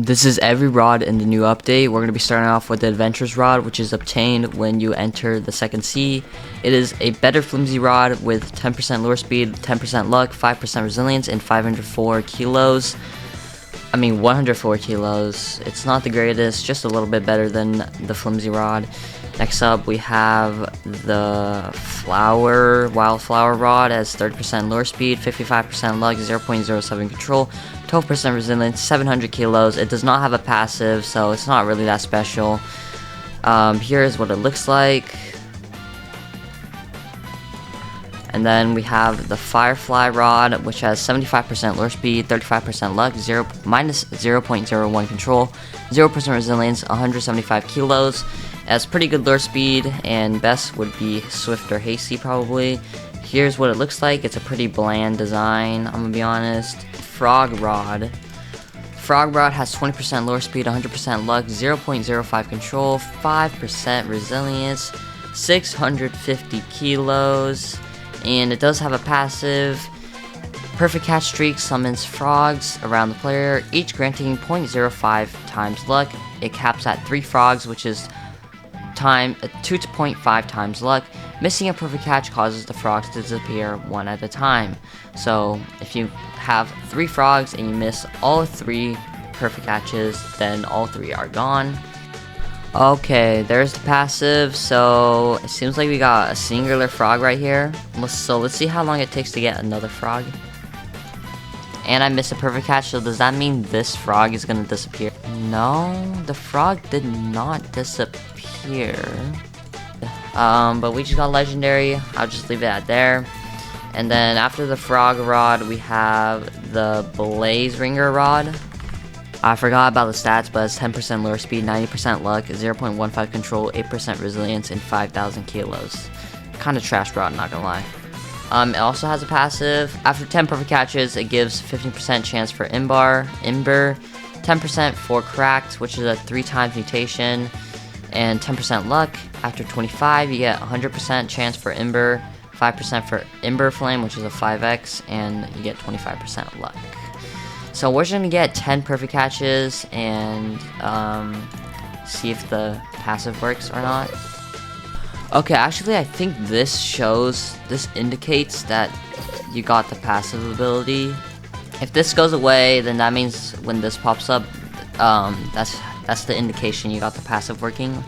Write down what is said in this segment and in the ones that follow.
This is every rod in the new update. We're going to be starting off with the Adventurers rod, which is obtained when you enter the second sea. It is a better flimsy rod with 10% lure speed, 10% luck, 5% resilience, and 104 kilos. It's not the greatest, just a little bit better than the flimsy rod. Next up, we have the wildflower rod. As 30% lure speed, 55% luck, 0.07 control, 12% resilience, 700 kilos. It does not have a passive, so it's not really that special. Here is what it looks like. And then we have the Firefly rod, which has 75% lure speed, 35% luck, minus 0.01 control, 0% resilience, 175 kilos. It has pretty good lure speed, and best would be Swift or Hasty probably. Here's what it looks like. It's a pretty bland design, I'm gonna be honest. Frog rod. Frog rod has 20% lure speed, 100% luck, 0.05 control, 5% resilience, 650 kilos. And it does have a passive. Perfect catch streak summons frogs around the player, each granting 0.05 times luck. It caps at 3 frogs, which is 2.5 times luck. Missing a perfect catch causes the frogs to disappear one at a time. So if you have 3 frogs and you miss all 3 perfect catches, then all 3 are gone. Okay, there's the passive. So it seems like we got a singular frog right here. Let's see how long it takes to get another frog. And I missed a perfect catch, so does that mean this frog is gonna disappear? No, the frog did not disappear. But we just got legendary. I'll just leave it at there. And then after the frog rod, we have the blaze ringer rod. I forgot about the stats, but it's 10% lure speed, 90% luck, 0.15 control, 8% resilience, and 5,000 kilos. Kind of trash rod, not gonna lie. It also has a passive. After 10 perfect catches, it gives 15% chance for Ember, 10% for cracked, which is a 3 times mutation, and 10% luck. After 25, you get 100% chance for Ember, 5% for Ember Flame, which is a 5x, and you get 25% luck. So we're just gonna get 10 perfect catches and see if the passive works or not. Okay, actually I think this indicates that you got the passive ability. If this goes away, then that means when this pops up, that's the indication you got the passive working.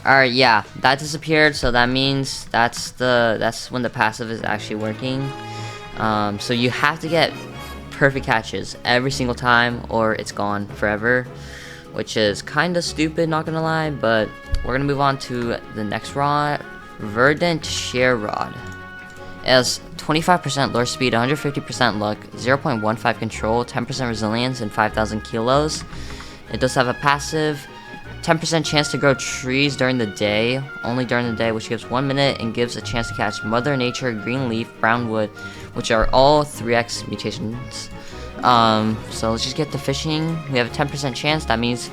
Alright, yeah, that disappeared, so that means that's when the passive is actually working. So you have to get perfect catches every single time or it's gone forever, which is kind of stupid, not gonna lie. But we're gonna move on to the next rod, Verdant shear rod. It has 25% lure speed, 150% luck, 0.15 control, 10% resilience, and 5,000 kilos. It does have a passive, 10% chance to grow trees during the day, only during the day, which gives 1 minute and gives a chance to catch Mother Nature, green leaf, brown wood, which are all 3x mutations. So let's just get the fishing. We have a 10% chance. That means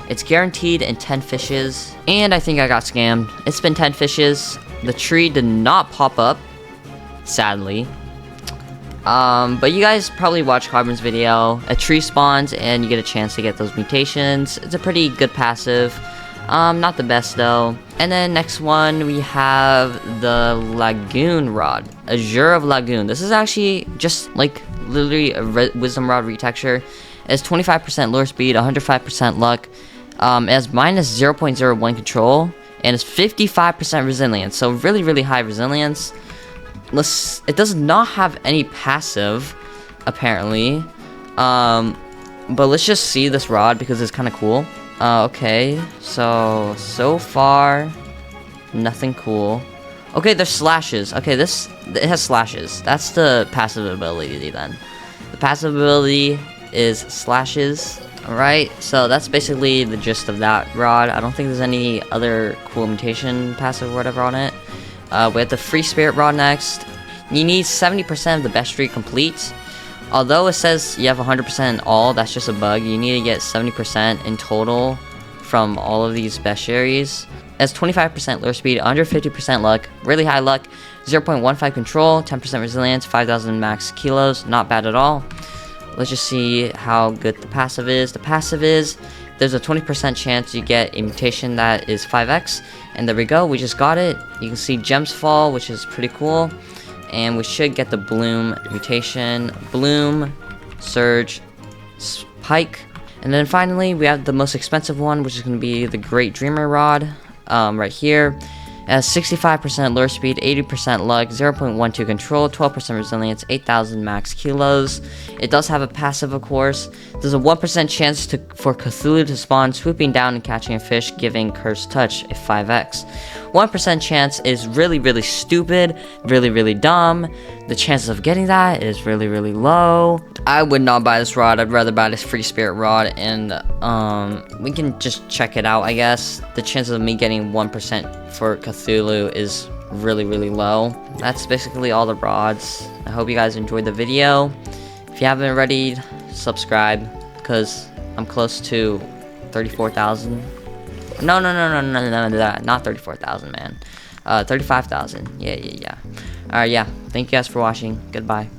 it's guaranteed in 10 fishes. And I think I got scammed. It's been 10 fishes. The tree did not pop up, sadly. But you guys probably watched Carbon's video. A tree spawns and you get a chance to get those mutations. It's a pretty good passive. Not the best though. And then next one we have the Lagoon rod. Azure of Lagoon. This is actually just like literally a wisdom rod retexture. It has 25% lure speed, 105% luck. It has minus 0.01 control and it's 55% resilience. So really, really high resilience. It does not have any passive, apparently. But let's just see this rod because it's kind of cool. Okay, so far, nothing cool. Okay, there's slashes. Okay, it has slashes. That's the passive ability then. The passive ability is slashes. Alright, so that's basically the gist of that rod. I don't think there's any other cool mutation passive or whatever on it. We have the free spirit rod next. You need 70% of the best streak complete. Although it says you have 100% all, that's just a bug. You need to get 70% in total from all of these bestiaries. It has 25% lure speed, 150% luck, really high luck, 0.15 control, 10% resilience, 5,000 max kilos, not bad at all. let's just see how good the passive is. The passive is, there's a 20% chance you get a mutation that is 5x, and there we go, we just got it. You can see gems fall, which is pretty cool, and we should get the bloom mutation, bloom, surge, spike, and then finally we have the most expensive one, which is going to be the Great Dreamer Rod, right here. It has 65% lure speed, 80% luck, 0.12 control, 12% resilience, 8,000 max kilos. It does have a passive, of course. There's a 1% chance for Cthulhu to spawn, swooping down and catching a fish, giving Cursed Touch a 5x. 1% chance is really stupid, really dumb. The chances of getting that is really low. I would not buy this rod. I'd rather buy this Free Spirit rod, and we can just check it out, I guess. The chances of me getting 1% for Cthulhu is really low. That's basically all the rods. I hope you guys enjoyed the video. If you haven't already, subscribe, because I'm close to 34,000. No, not 34,000, man. 35,000. Yeah. Alright, yeah. Thank you guys for watching. Goodbye.